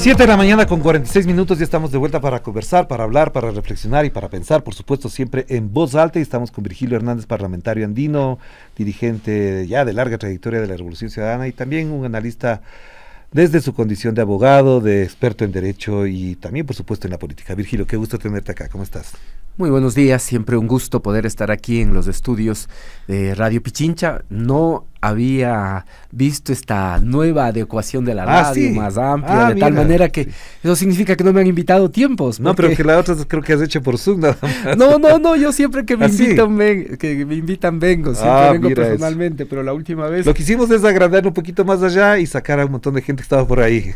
7 de la mañana con 46 minutos, ya estamos de vuelta para conversar, para hablar, para reflexionar y para pensar, por supuesto, siempre en voz alta. Y estamos con Virgilio Hernández, parlamentario andino, dirigente ya de larga trayectoria de la Revolución Ciudadana y también un analista desde su condición de abogado, de experto en derecho y también, por supuesto, en la política. Virgilio, qué gusto tenerte acá, ¿cómo estás? Muy buenos días, siempre un gusto poder estar aquí en los estudios de Radio Pichincha. No había visto esta nueva adecuación de la radio, sí, más amplia, de tal manera que eso significa que no me han invitado tiempos. No, pero que la otra creo que has hecho por Zoom nada más. No, yo siempre que me invitan vengo, siempre vengo personalmente, eso. Pero la última vez... Lo que hicimos es agrandar un poquito más allá y sacar a un montón de gente que estaba por ahí.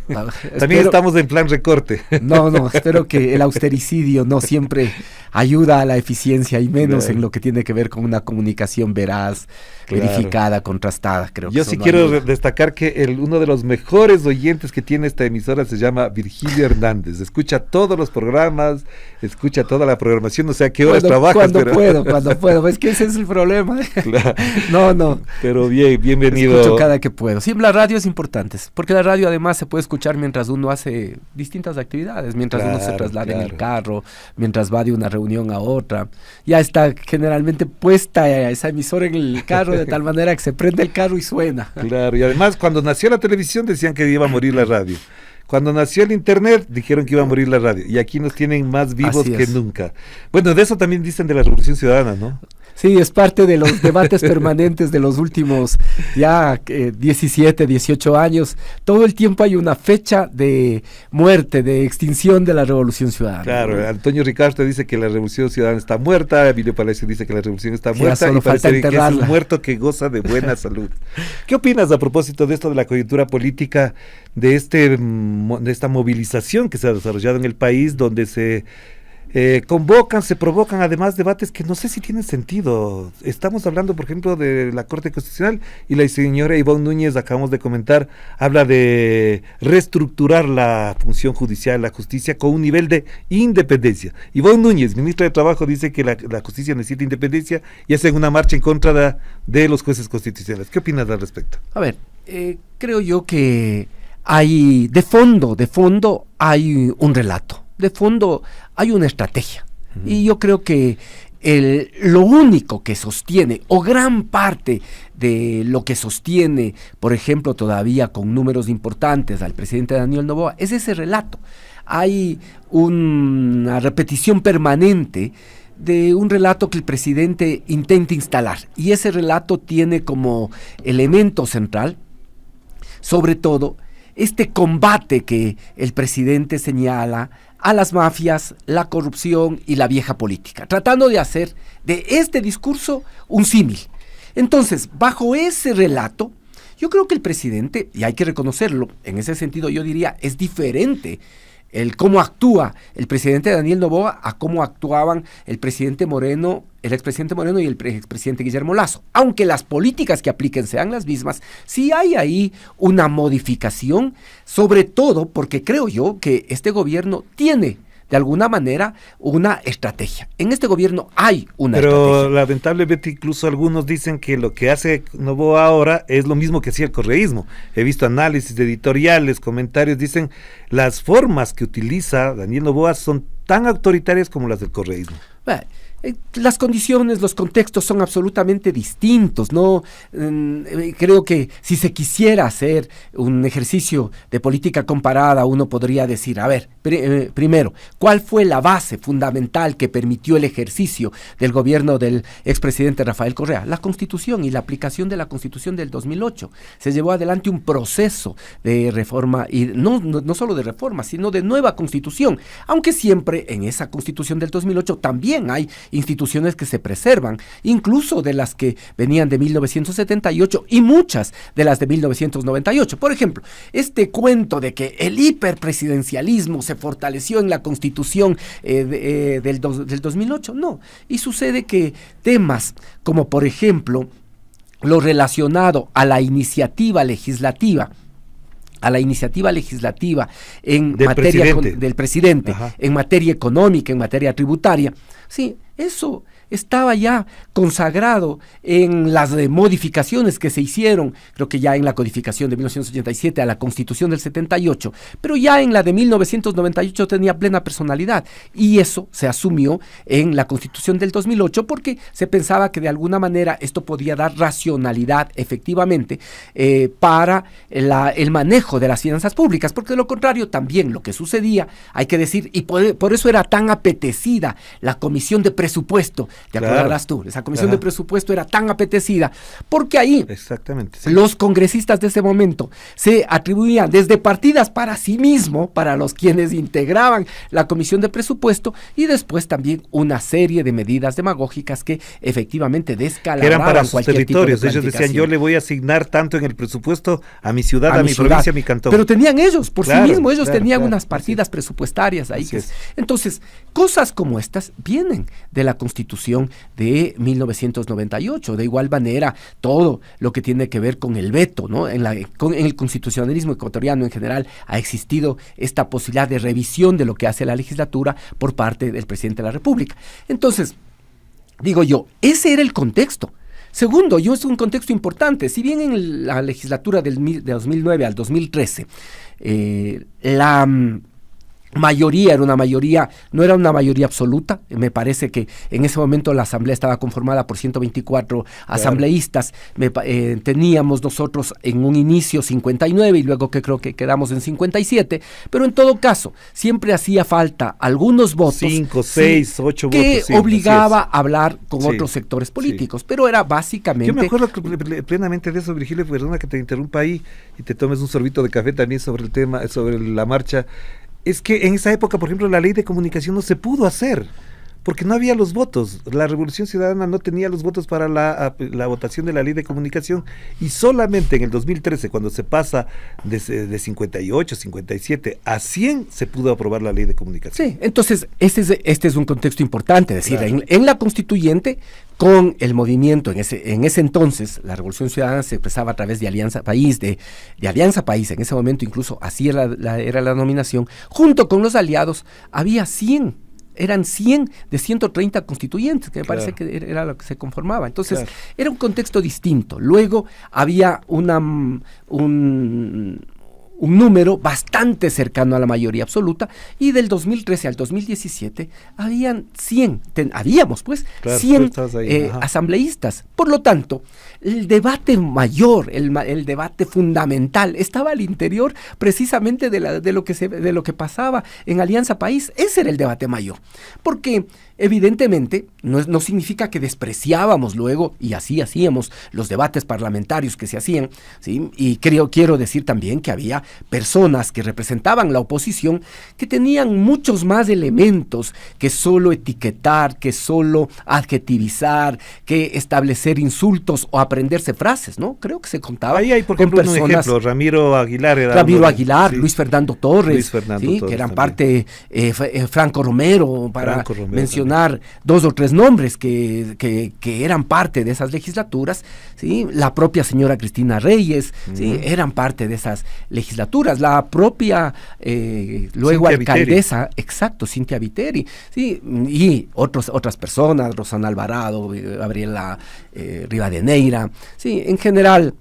También estamos en plan recorte. No, espero que el austericidio no siempre ayuda a la eficiencia y menos en lo que tiene que ver con una comunicación veraz, verificada, contrastada. Creo que yo sí quiero destacar que uno de los mejores oyentes que tiene esta emisora se llama Virgilio Hernández. Escucha todos los programas, escucha toda la programación, no sé a qué horas trabajas. Cuando puedo, es que ese es el problema. Claro. No. Pero bienvenido. Escucho cada que puedo. Sí, la radio es importante, porque la radio además se puede escuchar mientras uno hace distintas actividades, mientras uno se traslada en el carro, mientras va de una reunión a otra. Ya está generalmente puesta esa emisora en el carro de tal manera que se prende el carro y suena. Claro, y además cuando nació la televisión decían que iba a morir la radio. Cuando nació el internet dijeron que iba a morir la radio. Y aquí nos tienen más vivos que nunca. Bueno, de eso también dicen de la Revolución Ciudadana, ¿no? Sí, es parte de los debates permanentes de los últimos ya 17, 18 años. Todo el tiempo hay una fecha de muerte, de extinción de la Revolución Ciudadana. Claro, Antonio Ricaurte dice que la Revolución Ciudadana está muerta, Emilio Palacio dice que la Revolución está muerta y parece que es un muerto que goza de buena salud. ¿Qué opinas a propósito de esto de la coyuntura política, de esta movilización que se ha desarrollado en el país, donde se provocan además debates que no sé si tienen sentido? Estamos hablando, por ejemplo, de la Corte Constitucional y la señora Ivonne Núñez, acabamos de comentar, habla de reestructurar la función judicial, la justicia, con un nivel de independencia. Ivonne Núñez, ministra de Trabajo, dice que la justicia necesita independencia y hacen una marcha en contra de los jueces constitucionales. ¿Qué opinas al respecto? A ver, creo yo que hay, de fondo hay un relato. De fondo hay una estrategia. Y yo creo que lo único que sostiene, o gran parte de lo que sostiene, por ejemplo, todavía con números importantes al presidente Daniel Noboa, es ese relato. Hay una repetición permanente de un relato que el presidente intenta instalar. Y ese relato tiene como elemento central, sobre todo, este combate que el presidente señala a las mafias, la corrupción y la vieja política, tratando de hacer de este discurso un símil. Entonces, bajo ese relato, yo creo que el presidente, y hay que reconocerlo, en ese sentido yo diría, es diferente el cómo actúa el presidente Daniel Noboa a cómo actuaban el presidente Moreno, el expresidente Moreno y el expresidente Guillermo Lasso. Aunque las políticas que apliquen sean las mismas, sí hay ahí una modificación, sobre todo porque creo yo que este gobierno tiene de alguna manera una estrategia. En este gobierno hay una estrategia. Pero lamentablemente incluso algunos dicen que lo que hace Noboa ahora es lo mismo que hacía el correísmo. He visto análisis editoriales, comentarios, dicen las formas que utiliza Daniel Noboa son tan autoritarias como las del correísmo. Bueno, las condiciones, los contextos son absolutamente distintos, ¿no? Creo que si se quisiera hacer un ejercicio de política comparada, uno podría decir, a ver, primero, ¿cuál fue la base fundamental que permitió el ejercicio del gobierno del expresidente Rafael Correa? La Constitución y la aplicación de la Constitución del 2008. Se llevó adelante un proceso de reforma, y no solo de reforma, sino de nueva Constitución, aunque siempre en esa Constitución del 2008 también hay instituciones que se preservan, incluso de las que venían de 1978 y muchas de las de 1998. Por ejemplo, este cuento de que el hiperpresidencialismo se fortaleció en la Constitución del 2008, no. Y sucede que temas como, por ejemplo, lo relacionado a la iniciativa legislativa en materia del presidente, en materia económica, en materia tributaria. Sí, eso estaba ya consagrado en las modificaciones que se hicieron, creo que ya en la codificación de 1987 a la Constitución del 78, pero ya en la de 1998 tenía plena personalidad, y eso se asumió en la Constitución del 2008 porque se pensaba que de alguna manera esto podía dar racionalidad efectivamente para el manejo de las finanzas públicas, porque de lo contrario también lo que sucedía, hay que decir, y por eso era tan apetecida la Comisión de Presupuesto, te acordarás tú, esa Comisión de Presupuesto era tan apetecida, porque ahí los congresistas de ese momento se atribuían desde partidas para sí mismo, para los quienes integraban la Comisión de Presupuesto, y después también una serie de medidas demagógicas que efectivamente descalabraban eran para sus territorios. Ellos decían, yo le voy a asignar tanto en el presupuesto a mi ciudad, a mi provincia, a mi cantón. Pero tenían ellos, por sí mismos, ellos tenían unas partidas presupuestarias ahí. Entonces, cosas como estas vienen de la Constitución de 1998. De igual manera, todo lo que tiene que ver con el veto, ¿no? En el constitucionalismo ecuatoriano en general ha existido esta posibilidad de revisión de lo que hace la legislatura por parte del presidente de la República. Entonces, digo yo, ese era el contexto. Segundo, es un contexto importante. Si bien en la legislatura de 2009 al 2013, la mayoría era una mayoría, no era una mayoría absoluta, me parece que en ese momento la asamblea estaba conformada por 124 asambleístas, teníamos nosotros en un inicio 59 y luego que creo que quedamos en 57, pero en todo caso siempre hacía falta algunos votos, 5, 6, 8 que votos, obligaba a hablar con otros sectores políticos, pero era básicamente... Yo me acuerdo plenamente de eso, Virgilio, perdona que te interrumpa ahí y te tomes un sorbito de café también sobre el tema, sobre la marcha. Es que en esa época, por ejemplo, la ley de comunicación no se pudo hacer, porque no había los votos. La Revolución Ciudadana no tenía los votos para la votación de la ley de comunicación, y solamente en el 2013, cuando se pasa de 58, 57 a 100, se pudo aprobar la ley de comunicación. Sí, entonces este es un contexto importante, es decir, en la constituyente, con el movimiento, en ese entonces, la Revolución Ciudadana se expresaba a través de Alianza País, de Alianza País, en ese momento incluso así era la nominación, junto con los aliados, había 100, eran 100 de 130 constituyentes, que me parece que era lo que se conformaba. Entonces, era un contexto distinto. Luego había un número bastante cercano a la mayoría absoluta, y del 2013 al 2017 habíamos 100 asambleístas. Por lo tanto, el debate mayor, el debate fundamental, estaba al interior precisamente de lo que pasaba en Alianza País. Ese era el debate mayor, porque evidentemente no significa que despreciábamos luego, y así hacíamos los debates parlamentarios que se hacían, ¿sí? Y quiero decir también que había personas que representaban la oposición que tenían muchos más elementos que solo etiquetar, que solo adjetivizar, que establecer insultos o aprenderse frases, ¿no? Creo que se contaba. Ahí hay, por ejemplo, un ejemplo, Ramiro Aguilar, Luis Fernando Torres, que eran parte, Franco Romero, mencionar 2 o 3 nombres que eran parte de esas legislaturas, ¿sí? La propia señora Cristina Reyes, ¿sí? Eran parte de esas legislaturas, la propia luego Cintia alcaldesa, Cintia Viteri, ¿sí? Y otras personas, Rosana Alvarado, Gabriela Rivadeneira, ¿sí? En general,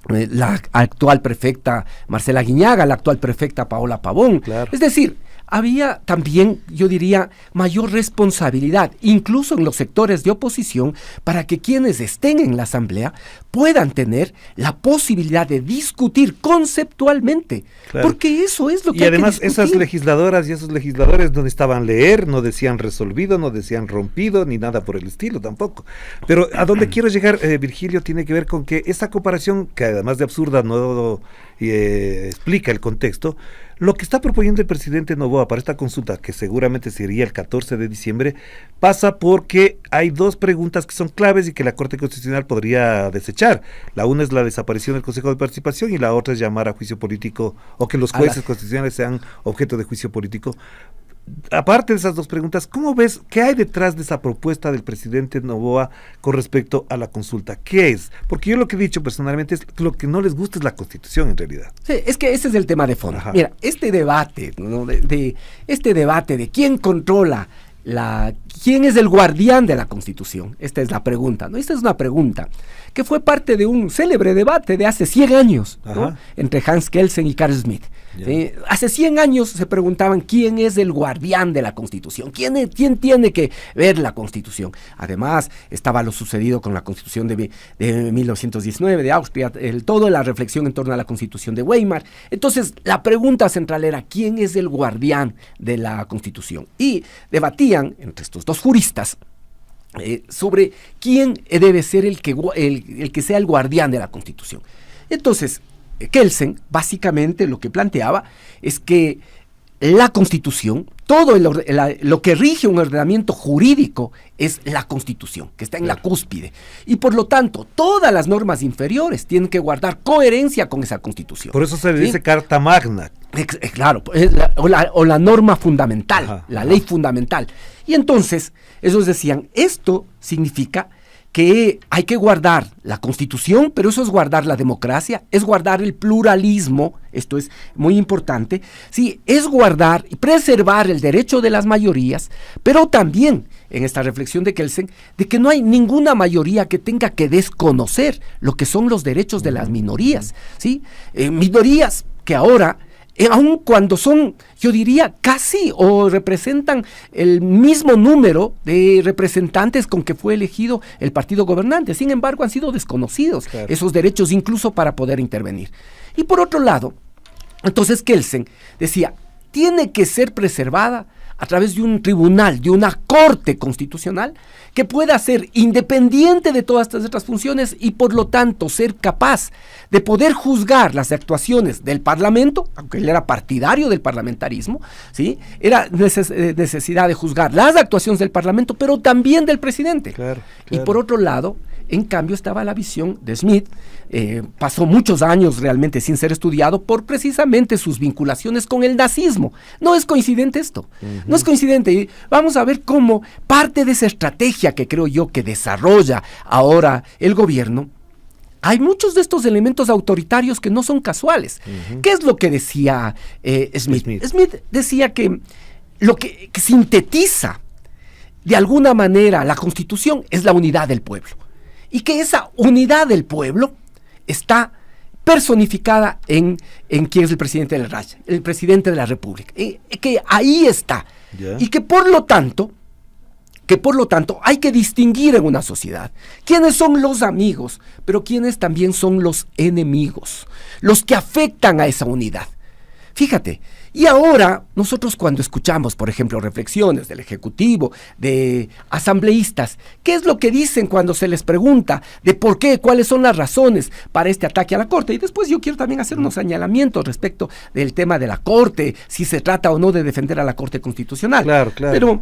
la actual prefecta Marcela Guiñaga, la actual prefecta Paola Pavón, es decir, había también, yo diría, mayor responsabilidad, incluso en los sectores de oposición, para que quienes estén en la asamblea puedan tener la posibilidad de discutir conceptualmente, porque eso es lo que hay que discutir. Y además esas legisladoras y esos legisladores no necesitaban leer, no decían resolvido, no decían rompido, ni nada por el estilo tampoco. Pero a donde quiero llegar, Virgilio, tiene que ver con que esa comparación, que además de absurda no explica el contexto, lo que está proponiendo el presidente Noboa para esta consulta, que seguramente sería el 14 de diciembre, pasa porque hay 2 preguntas que son claves y que la Corte Constitucional podría desechar. La una es la desaparición del Consejo de Participación y la otra es llamar a juicio político, o que los jueces constitucionales sean objeto de juicio político. Aparte de esas 2 preguntas, ¿cómo ves qué hay detrás de esa propuesta del presidente Noboa con respecto a la consulta? ¿Qué es? Porque yo lo que he dicho personalmente es que lo que no les gusta es la Constitución en realidad. Sí, es que ese es el tema de fondo. Mira, este debate, ¿no? de quién controla ¿quién es el guardián de la Constitución? Esta es la pregunta, ¿no? Esta es una pregunta que fue parte de un célebre debate de hace 100 años, ¿no? Entre Hans Kelsen y Carl Schmitt. Hace 100 años se preguntaban quién es el guardián de la Constitución, quién tiene que ver la Constitución. Además, estaba lo sucedido con la Constitución de 1919 de Austria, toda la reflexión en torno a la Constitución de Weimar. Entonces, la pregunta central era ¿quién es el guardián de la Constitución? Y debatían entre estos dos juristas sobre quién debe ser el que sea el guardián de la Constitución. Entonces, Kelsen básicamente lo que planteaba es que la Constitución, todo lo que rige un ordenamiento jurídico es la Constitución, que está en la cúspide. Y por lo tanto, todas las normas inferiores tienen que guardar coherencia con esa Constitución. Por eso se le dice Carta Magna. Claro, o la norma fundamental, la ley fundamental. Y entonces, ellos decían, esto significa que hay que guardar la Constitución, pero eso es guardar la democracia, es guardar el pluralismo, esto es muy importante, sí, es guardar y preservar el derecho de las mayorías, pero también, en esta reflexión de Kelsen, de que no hay ninguna mayoría que tenga que desconocer lo que son los derechos de las minorías, ¿sí? Minorías que ahora, aun cuando son, yo diría, casi o representan el mismo número de representantes con que fue elegido el partido gobernante, sin embargo han sido desconocidos esos derechos incluso para poder intervenir. Y por otro lado, entonces Kelsen decía, tiene que ser preservada a través de un tribunal, de una corte constitucional que pueda ser independiente de todas estas otras funciones y por lo tanto ser capaz de poder juzgar las actuaciones del Parlamento, aunque él era partidario del parlamentarismo, ¿sí? Era necesidad de juzgar las actuaciones del Parlamento, pero también del presidente. Claro. Y por otro lado, en cambio estaba la visión de Schmitt, pasó muchos años realmente sin ser estudiado por precisamente sus vinculaciones con el nazismo. No es coincidente esto, no es coincidente. Y vamos a ver cómo parte de esa estrategia que creo yo que desarrolla ahora el gobierno, hay muchos de estos elementos autoritarios que no son casuales. ¿Qué es lo que decía Schmitt? Schmitt decía que lo que sintetiza de alguna manera la Constitución es la unidad del pueblo. Y que esa unidad del pueblo está personificada en quién es el presidente del Reich, el presidente de la República. Que ahí está. Y que por lo tanto hay que distinguir en una sociedad quiénes son los amigos, pero quiénes también son los enemigos, los que afectan a esa unidad. Fíjate, y ahora nosotros cuando escuchamos, por ejemplo, reflexiones del Ejecutivo, de asambleístas, ¿qué es lo que dicen cuando se les pregunta de por qué, cuáles son las razones para este ataque a la Corte? Y después yo quiero también hacer unos señalamientos respecto del tema de la Corte, si se trata o no de defender a la Corte Constitucional. Claro. Pero,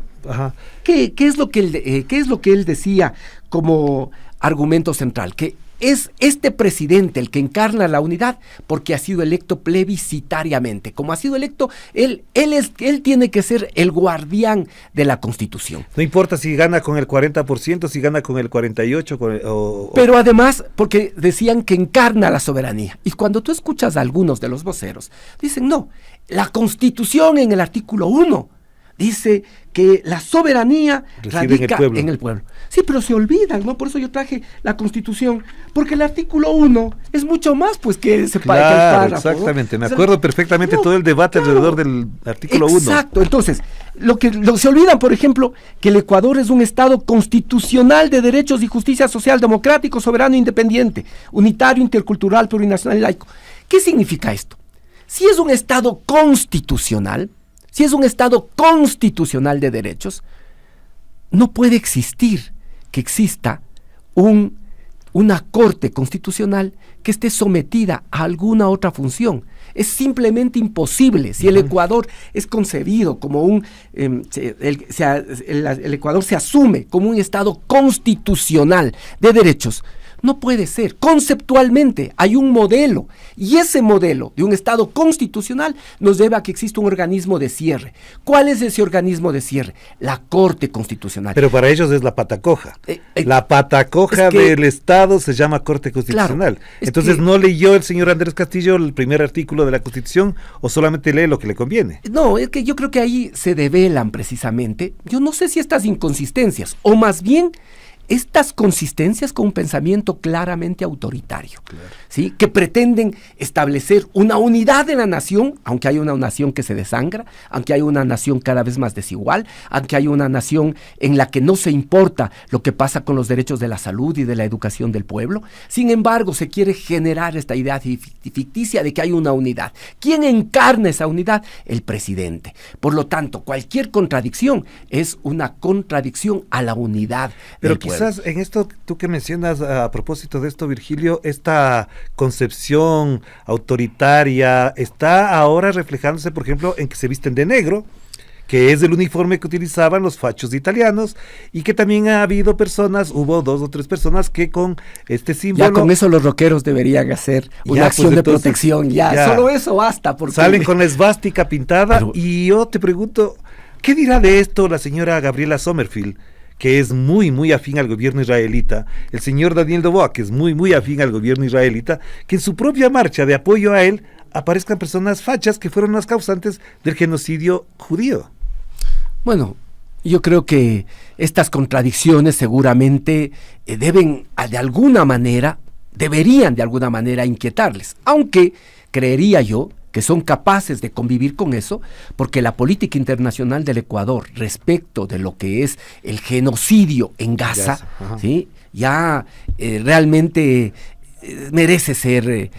¿qué es lo que él decía como argumento central? Que es este presidente el que encarna la unidad porque ha sido electo plebiscitariamente. Como ha sido electo, él tiene que ser el guardián de la Constitución. No importa si gana con el 40%, si gana con el 48%. Pero además, porque decían que encarna la soberanía. Y cuando tú escuchas a algunos de los voceros, dicen, no, la Constitución en el artículo 1 dice que la soberanía radica en el pueblo. Sí, pero se olvidan, ¿no? Por eso yo traje la Constitución, porque el artículo 1 es mucho más, pues, que ese párrafo. Exactamente, ¿no? Me acuerdo perfectamente todo el debate alrededor del artículo 1. Exacto, entonces, lo que se olvidan, por ejemplo, que el Ecuador es un Estado constitucional de derechos y justicia social, democrático, soberano, independiente, unitario, intercultural, plurinacional y laico. ¿Qué significa esto? Si es un Estado constitucional, si es un Estado constitucional de derechos, no puede existir que exista una Corte Constitucional que esté sometida a alguna otra función. Es simplemente imposible. Si el Ecuador es concebido como el Ecuador se asume como un Estado constitucional de derechos, No puede ser. Conceptualmente hay un modelo, y ese modelo de un Estado constitucional nos lleva a que exista un organismo de cierre. ¿Cuál es ese organismo de cierre? La Corte Constitucional. Pero para ellos es la pata coja. La pata coja del Estado se llama Corte Constitucional. Claro, entonces, ¿no leyó el señor Andrés Castillo el primer artículo de la Constitución o solamente lee lo que le conviene? No, es que yo creo que ahí se develan precisamente, yo no sé si estas inconsistencias, o más bien estas consistencias con un pensamiento claramente autoritario, claro, ¿sí? Que pretenden establecer una unidad de la nación, aunque hay una nación que se desangra, aunque hay una nación cada vez más desigual, aunque hay una nación en la que no se importa lo que pasa con los derechos de la salud y de la educación del pueblo. Sin embargo, se quiere generar esta idea ficticia de que hay una unidad. ¿Quién encarna esa unidad? El presidente. Por lo tanto, cualquier contradicción es una contradicción a la unidad del pueblo. Quizás en esto, tú que mencionas a propósito de esto, Virgilio, esta concepción autoritaria está ahora reflejándose, por ejemplo, en que se visten de negro, que es el uniforme que utilizaban los fachos italianos, y que también ha habido personas, hubo 2 o 3 personas que con este símbolo... Ya con eso los rockeros deberían hacer una acción de protección, ya, solo eso basta. Porque salen con la esvástica pintada. Pero, y yo te pregunto, ¿qué dirá de esto la señora Gabriela Sommerfield, que es muy afín al gobierno israelita, el señor Daniel Noboa, que es muy afín al gobierno israelita, que en su propia marcha de apoyo a él aparezcan personas fachas que fueron las causantes del genocidio judío? Bueno, yo creo que estas contradicciones seguramente deberían de alguna manera inquietarles, aunque creería yo que son capaces de convivir con eso, porque la política internacional del Ecuador respecto de lo que es el genocidio en Gaza, ¿sí? Ya realmente merece ser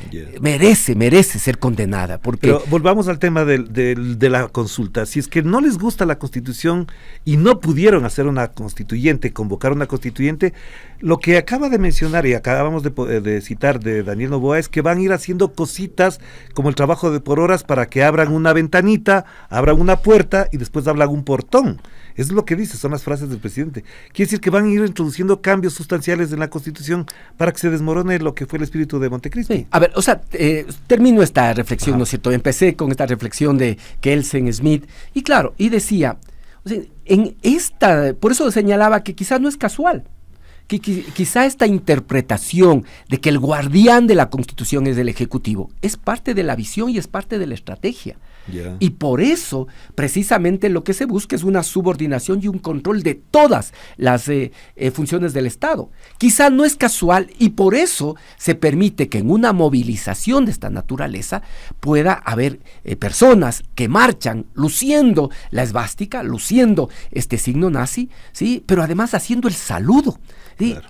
condenada. Porque... Pero volvamos al tema de la consulta. Si es que no les gusta la Constitución y no pudieron hacer una constituyente, convocar una constituyente, lo que acaba de mencionar y acabamos de citar de Daniel Noboa es que van a ir haciendo cositas como el trabajo por horas para que abran una ventanita, abran una puerta y después abran un portón. Eso es lo que dice, son las frases del presidente. Quiere decir que van a ir introduciendo cambios sustanciales en la Constitución para que se desmorone lo que fue el espíritu de Montecristi. Sí, a ver, o sea, termino esta reflexión, ¿no es cierto? Empecé con esta reflexión de Kelsen Smith, y claro, y decía, o sea, por eso señalaba que quizás no es casual, que quizá esta interpretación de que el guardián de la Constitución es el Ejecutivo es parte de la visión y es parte de la estrategia. Yeah. Y por eso, precisamente, lo que se busca es una subordinación y un control de todas las funciones del Estado. Quizá no es casual y por eso se permite que en una movilización de esta naturaleza pueda haber personas que marchan luciendo la esvástica, luciendo este signo nazi, ¿sí? Pero además haciendo el saludo. ¿Sí? Claro.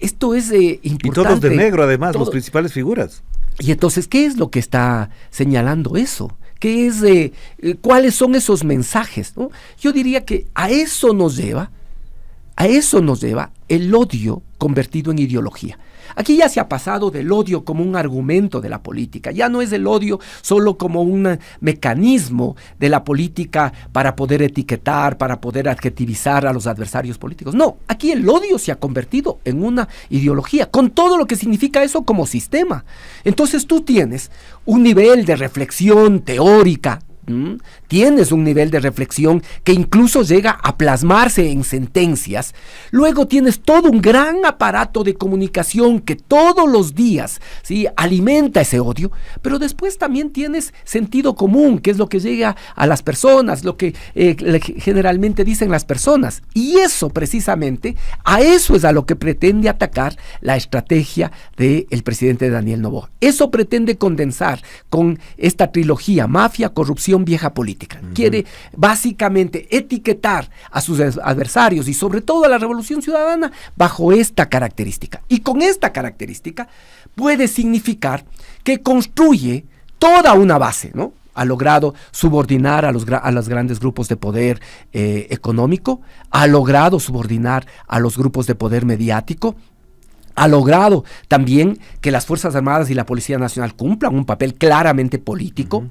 Esto es importante. Y todos de negro, además, los principales figuras. Y entonces, ¿qué es lo que está señalando eso? ¿Qué es, cuáles son esos mensajes, ¿no? Yo diría que a eso nos lleva el odio convertido en ideología. Aquí ya se ha pasado del odio como un argumento de la política, ya no es el odio solo como un mecanismo de la política para poder etiquetar, para poder adjetivizar a los adversarios políticos. No, aquí el odio se ha convertido en una ideología, con todo lo que significa eso como sistema. Entonces tú tienes un nivel de reflexión teórica, tienes un nivel de reflexión que incluso llega a plasmarse en sentencias. Luego tienes todo un gran aparato de comunicación que todos los días, ¿sí?, alimenta ese odio, pero después también tienes sentido común, que es lo que llega a las personas, lo que generalmente dicen las personas, y eso precisamente, a eso es a lo que pretende atacar la estrategia del presidente Daniel Noboa. Eso pretende condensar con esta trilogía: mafia, corrupción, vieja política. Quiere básicamente etiquetar a sus adversarios y sobre todo a la Revolución Ciudadana bajo esta característica. Y con esta característica puede significar que construye toda una base, ¿no? Ha logrado subordinar a los grandes grupos de poder económico, ha logrado subordinar a los grupos de poder mediático, ha logrado también que las Fuerzas Armadas y la Policía Nacional cumplan un papel claramente político,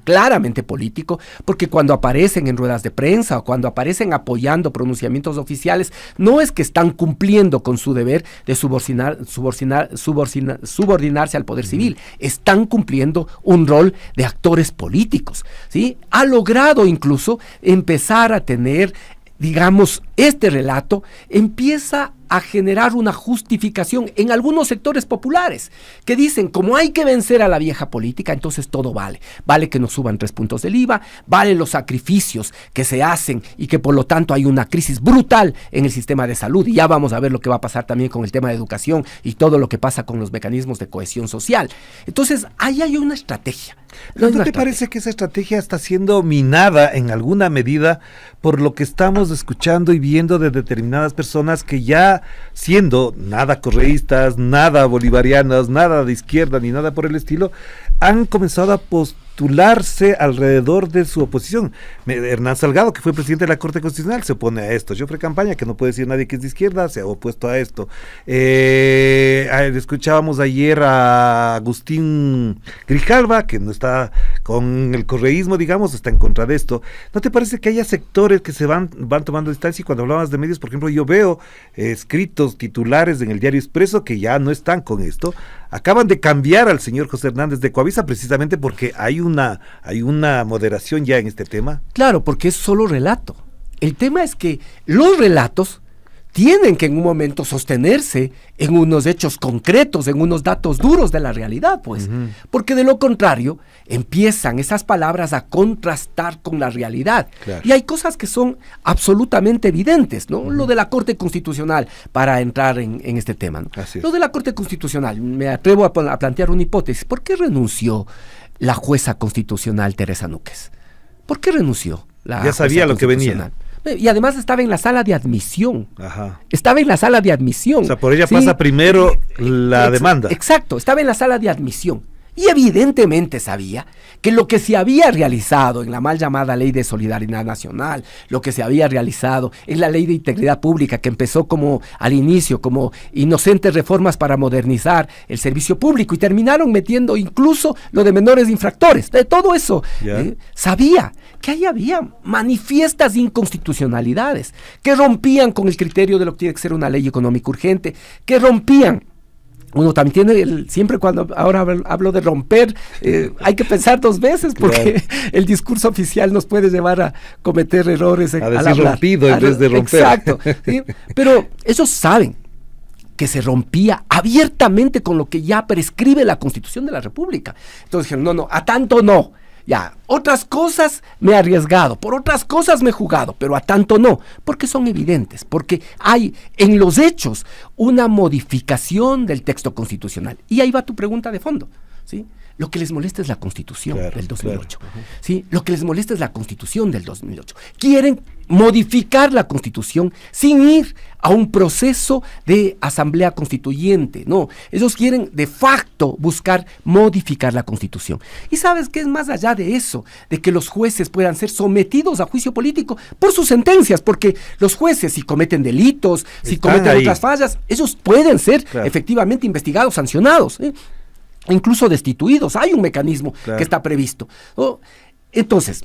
porque cuando aparecen en ruedas de prensa o cuando aparecen apoyando pronunciamientos oficiales, no es que están cumpliendo con su deber de subordinarse al poder civil, están cumpliendo un rol de actores políticos, ¿sí? Ha logrado incluso empezar a tener, digamos, este relato empieza a generar una justificación en algunos sectores populares que dicen, como hay que vencer a la vieja política, entonces todo vale. Vale que nos suban 3 puntos del IVA, vale los sacrificios que se hacen y que por lo tanto hay una crisis brutal en el sistema de salud, y ya vamos a ver lo que va a pasar también con el tema de educación y todo lo que pasa con los mecanismos de cohesión social. Entonces, ahí hay una estrategia. ¿No te parece que esa estrategia está siendo minada en alguna medida por lo que estamos escuchando y viendo de determinadas personas que ya siendo nada correístas, nada bolivarianas, nada de izquierda ni nada por el estilo, han comenzado a postularse alrededor de su oposición? Hernán Salgado, que fue presidente de la Corte Constitucional, se opone a esto. Joffre Campaña, que no puede decir nadie que es de izquierda, se ha opuesto a esto. Escuchábamos ayer a Agustín Grijalva, que no está con el correísmo, digamos, está en contra de esto. ¿No te parece que haya sectores que se van tomando distancia? Y cuando hablabas de medios, por ejemplo, yo veo escritos titulares en el Diario Expreso que ya no están con esto. Acaban de cambiar al señor José Hernández de Coavisa precisamente porque hay una moderación ya en este tema. Claro, porque es solo relato. El tema es que los relatos tienen que en un momento sostenerse en unos hechos concretos, en unos datos duros de la realidad, pues. Uh-huh. Porque de lo contrario, empiezan esas palabras a contrastar con la realidad. Claro. Y hay cosas que son absolutamente evidentes, ¿no? Uh-huh. Lo de la Corte Constitucional, para entrar en este tema, ¿no? Lo de la Corte Constitucional, me atrevo a plantear una hipótesis. ¿Por qué renunció la jueza constitucional Teresa Núquez? ¿Por qué renunció la Ya sabía lo que venía. Y además estaba en la sala de admisión. Ajá. Estaba en la sala de admisión. O sea, por ella pasa primero la demanda. Exacto, estaba en la sala de admisión. Y evidentemente sabía que lo que se había realizado en la mal llamada Ley de Solidaridad Nacional, lo que se había realizado en la Ley de Integridad Pública, que empezó como al inicio, como inocentes reformas para modernizar el servicio público, y terminaron metiendo incluso lo de menores infractores, de todo eso, sabía que ahí había manifiestas inconstitucionalidades, que rompían con el criterio de lo que tiene que ser una ley económica urgente, que rompían. Uno también tiene, siempre cuando ahora hablo de romper, hay que pensar 2 veces, porque el discurso oficial nos puede llevar a cometer errores a decir hablar. Rompido en vez de romper. Exacto, ¿sí? Pero ellos saben que se rompía abiertamente con lo que ya prescribe la Constitución de la República. Entonces dijeron, no, a tanto no. Ya, otras cosas me he arriesgado, por otras cosas me he jugado, pero a tanto no, porque son evidentes, porque hay en los hechos una modificación del texto constitucional. Y ahí va tu pregunta de fondo, ¿sí? Lo que les molesta es la Constitución del 2008. Claro. ¿Sí? Lo que les molesta es la Constitución del 2008. Quieren modificar la Constitución sin ir a un proceso de asamblea constituyente. No, ellos quieren de facto buscar modificar la Constitución. Y sabes que es más allá de eso, de que los jueces puedan ser sometidos a juicio político por sus sentencias, porque los jueces, si cometen delitos, si cometen otras fallas, ellos pueden ser efectivamente investigados, sancionados, incluso destituidos. Hay un mecanismo que está previsto, ¿no? Entonces,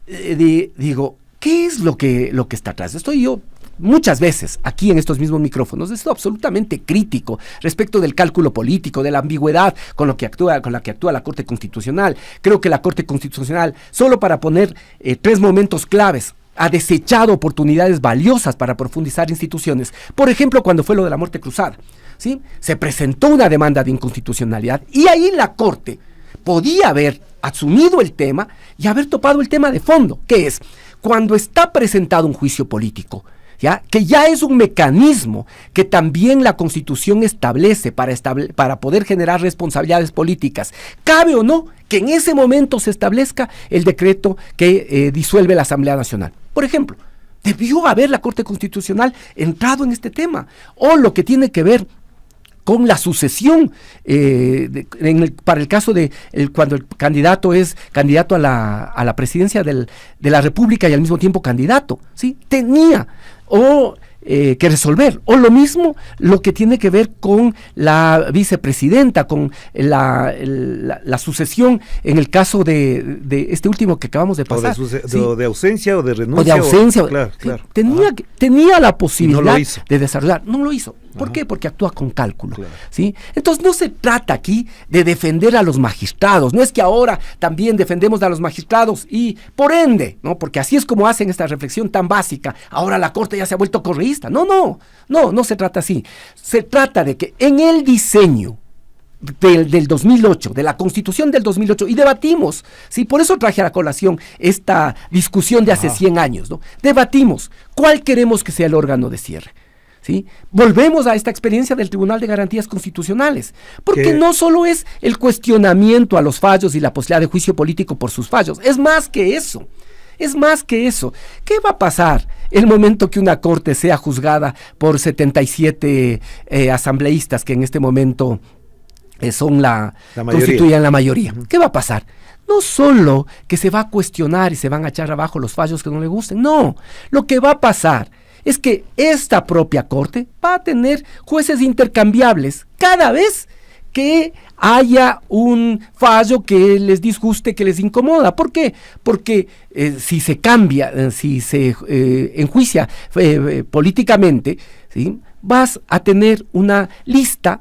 digo, ¿qué es lo que está atrás? Estoy yo muchas veces aquí en estos mismos micrófonos, he sido absolutamente crítico respecto del cálculo político, de la ambigüedad con la que actúa la Corte Constitucional. Creo que la Corte Constitucional, solo para poner 3 momentos claves, ha desechado oportunidades valiosas para profundizar instituciones. Por ejemplo, cuando fue lo de la muerte cruzada, ¿sí? Se presentó una demanda de inconstitucionalidad y ahí la Corte podía haber asumido el tema y haber topado el tema de fondo, que es cuando está presentado un juicio político, ¿ya? Que ya es un mecanismo que también la Constitución establece para poder generar responsabilidades políticas. ¿Cabe o no que en ese momento se establezca el decreto que disuelve la Asamblea Nacional? Por ejemplo, debió haber la Corte Constitucional entrado en este tema, o lo que tiene que ver con la sucesión, para el caso de cuando el candidato es candidato a la presidencia de la República y al mismo tiempo candidato, ¿sí? Tenía, o que resolver. O lo mismo lo que tiene que ver con la vicepresidenta, con la sucesión en el caso de este último que acabamos de pasar. O de ausencia o de renuncia. O de ausencia. Claro. Tenía la posibilidad no de desarrollar. No lo hizo. ¿Por qué? Porque actúa con cálculo. Claro. ¿Sí? Entonces no se trata aquí de defender a los magistrados. No es que ahora también defendemos a los magistrados y por ende, ¿no? Porque así es como hacen esta reflexión tan básica. Ahora la Corte ya se ha vuelto correísta. No se trata así. Se trata de que en el diseño del 2008, de la Constitución del 2008, y debatimos, ¿sí? Por eso traje a la colación esta discusión de hace 100 años, ¿no? Debatimos cuál queremos que sea el órgano de cierre. ¿Sí? Volvemos a esta experiencia del Tribunal de Garantías Constitucionales, porque no solo es el cuestionamiento a los fallos y la posibilidad de juicio político por sus fallos, es más que eso. ¿Qué va a pasar el momento que una corte sea juzgada por 77 asambleístas que en este momento constituyen la mayoría? ¿Qué va a pasar? No solo que se va a cuestionar y se van a echar abajo los fallos que no le gusten, no. Lo que va a pasar es que esta propia Corte va a tener jueces intercambiables cada vez que haya un fallo que les disguste, que les incomoda. ¿Por qué? Porque si se cambia, si se enjuicia políticamente, ¿sí? Vas a tener una lista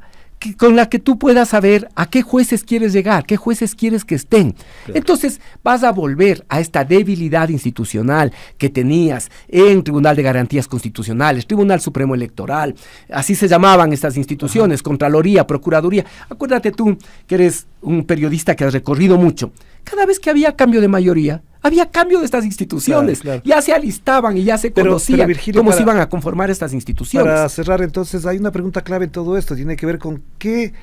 con la que tú puedas saber a qué jueces quieres llegar, qué jueces quieres que estén. Claro. Entonces vas a volver a esta debilidad institucional que tenías en Tribunal de Garantías Constitucionales, Tribunal Supremo Electoral, así se llamaban estas instituciones, Contraloría, Procuraduría. Acuérdate tú que eres un periodista que has recorrido mucho. Cada vez que había cambio de mayoría, había cambio de estas instituciones. Claro. Ya se alistaban y ya se conocían Virgilio, cómo se iban a conformar estas instituciones. Para cerrar, entonces, hay una pregunta clave en todo esto. Tiene que ver con qué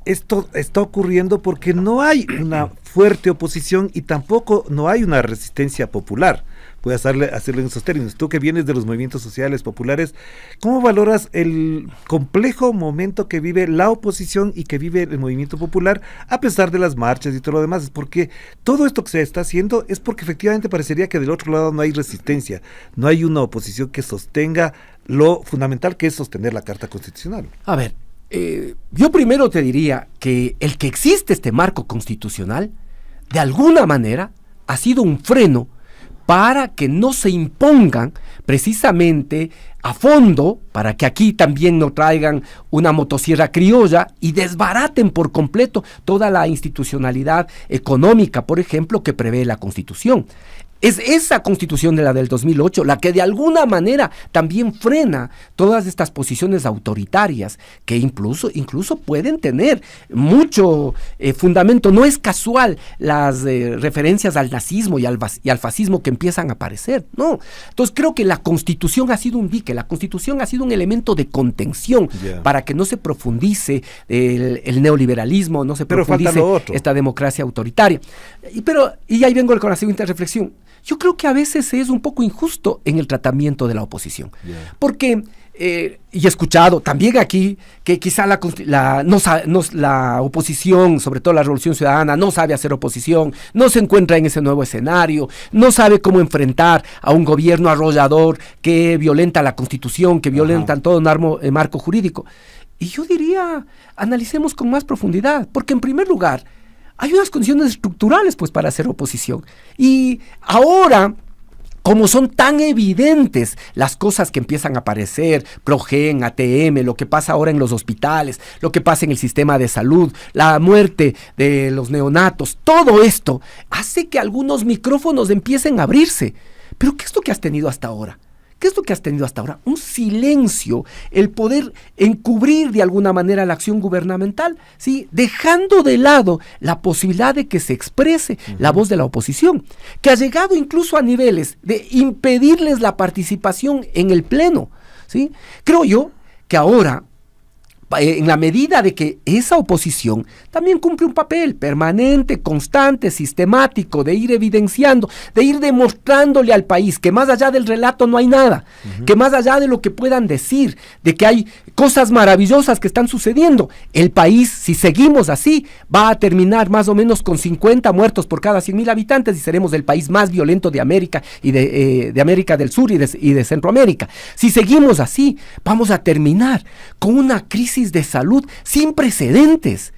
esto está ocurriendo, porque no hay una fuerte oposición y tampoco no hay una resistencia popular. Voy a hacerle en esos términos. Tú que vienes de los movimientos sociales populares, ¿cómo valoras el complejo momento que vive la oposición y que vive el movimiento popular a pesar de las marchas y todo lo demás? Porque todo esto que se está haciendo es porque efectivamente parecería que del otro lado no hay resistencia, no hay una oposición que sostenga lo fundamental que es sostener la Carta Constitucional. A ver, yo primero te diría que el que existe este marco constitucional, de alguna manera, ha sido un freno para que no se impongan precisamente a fondo, para que aquí también no traigan una motosierra criolla y desbaraten por completo toda la institucionalidad económica, por ejemplo, que prevé la Constitución. Es esa Constitución de la del 2008 la que de alguna manera también frena todas estas posiciones autoritarias que incluso pueden tener mucho fundamento. No es casual las referencias al nazismo y al fascismo que empiezan a aparecer, no. Entonces creo que la Constitución ha sido un dique, la Constitución ha sido un elemento de contención para que no se profundice el neoliberalismo, no se profundice esta democracia autoritaria. Y ahí vengo con la siguiente reflexión. Yo creo que a veces es un poco injusto en el tratamiento de la oposición, porque, y he escuchado también aquí, que quizá la oposición, sobre todo la Revolución Ciudadana, no sabe hacer oposición, no se encuentra en ese nuevo escenario, no sabe cómo enfrentar a un gobierno arrollador que violenta la Constitución, que violenta todo un marco jurídico. Y yo diría, analicemos con más profundidad, porque en primer lugar, hay unas condiciones estructurales pues para hacer oposición. Y ahora, como son tan evidentes las cosas que empiezan a aparecer, Progen, ATM, lo que pasa ahora en los hospitales, lo que pasa en el sistema de salud, la muerte de los neonatos, todo esto hace que algunos micrófonos empiecen a abrirse. Pero ¿qué es lo que has tenido hasta ahora? ¿Qué es lo que has tenido hasta ahora? Un silencio, el poder encubrir de alguna manera la acción gubernamental, ¿sí? Dejando de lado la posibilidad de que se exprese la voz de la oposición, que ha llegado incluso a niveles de impedirles la participación en el pleno, ¿sí? Creo yo que ahora, en la medida de que esa oposición también cumple un papel permanente, constante, sistemático, de ir evidenciando, de ir demostrándole al país que más allá del relato no hay nada, que más allá de lo que puedan decir, de que hay cosas maravillosas que están sucediendo, el país, si seguimos así, va a terminar más o menos con 50 muertos por cada 100.000 habitantes y seremos el país más violento de América y de América del Sur y de Centroamérica. Si seguimos así, vamos a terminar con una crisis de salud sin precedentes.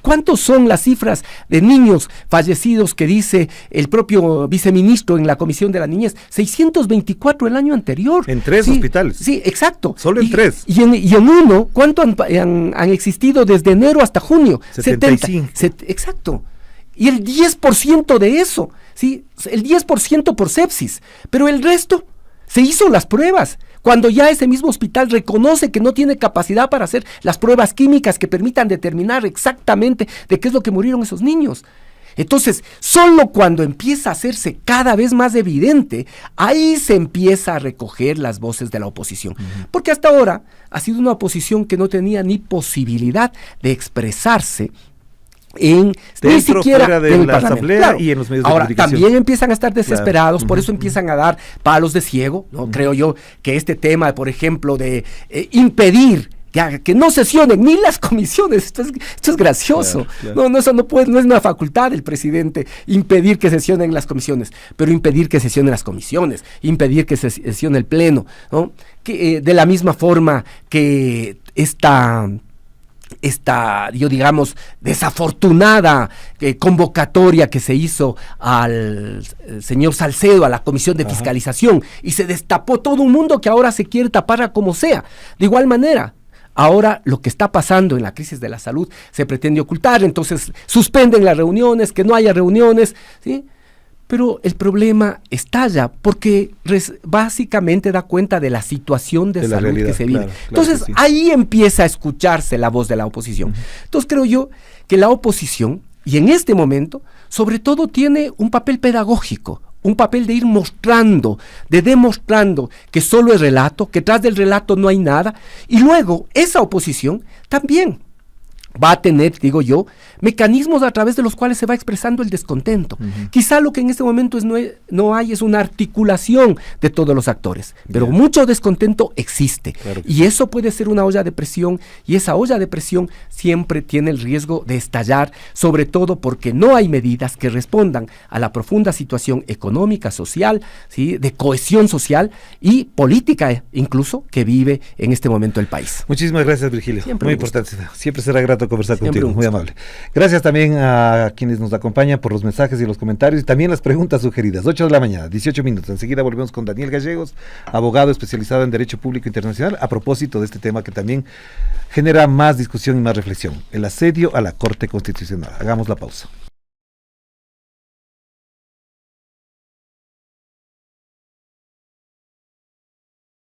¿Cuántos son las cifras de niños fallecidos que dice el propio viceministro en la Comisión de la Niñez? 624 el año anterior. En 3 hospitales. Sí, exacto. Solo en 3. Y en uno, ¿cuánto han existido desde enero hasta junio? 75. Exacto. Y el 10% de eso, ¿sí? El 10% por sepsis. Pero el resto, se hizo las pruebas. Cuando ya ese mismo hospital reconoce que no tiene capacidad para hacer las pruebas químicas que permitan determinar exactamente de qué es lo que murieron esos niños. Entonces, solo cuando empieza a hacerse cada vez más evidente, ahí se empieza a recoger las voces de la oposición. Porque hasta ahora ha sido una oposición que no tenía ni posibilidad de expresarse ni siquiera de la asamblea, claro, y en los medios de comunicación. Ahora también empiezan a estar desesperados, por eso empiezan a dar palos de ciego, ¿no? Creo yo que este tema, por ejemplo, de impedir que no sesionen ni las comisiones, esto es gracioso. Claro. No, eso no es una facultad del presidente impedir que sesionen las comisiones, pero impedir que sesionen las comisiones, impedir que sesione el pleno, ¿no? Que de la misma forma que esta desafortunada convocatoria que se hizo al señor Salcedo a la Comisión de Fiscalización, y se destapó todo un mundo que ahora se quiere tapar como sea. De igual manera, ahora lo que está pasando en la crisis de la salud se pretende ocultar, entonces suspenden las reuniones, que no haya reuniones, ¿sí? Pero el problema estalla porque básicamente da cuenta de la situación de salud realidad, que se vive. Claro, entonces, ahí empieza a escucharse la voz de la oposición. Entonces, creo yo que la oposición, y en este momento, sobre todo tiene un papel pedagógico, un papel de ir mostrando, de demostrando que solo es relato, que tras del relato no hay nada, y luego esa oposición también va a tener, digo yo, mecanismos a través de los cuales se va expresando el descontento. Quizá lo que en este momento no hay es una articulación de todos los actores, pero mucho descontento existe. Claro. Y eso puede ser una olla de presión, y esa olla de presión siempre tiene el riesgo de estallar, sobre todo porque no hay medidas que respondan a la profunda situación económica, social, ¿sí? De cohesión social y política incluso que vive en este momento el país. Muchísimas gracias, Virgilio. Siempre muy importante. Siempre será grato conversar contigo, muy amable. Gracias. Gracias también a quienes nos acompañan por los mensajes y los comentarios y también las preguntas sugeridas. 8 de la mañana, 18 minutos. Enseguida volvemos con Daniel Gallegos, abogado especializado en Derecho Público Internacional, a propósito de este tema que también genera más discusión y más reflexión, el asedio a la Corte Constitucional. Hagamos la pausa.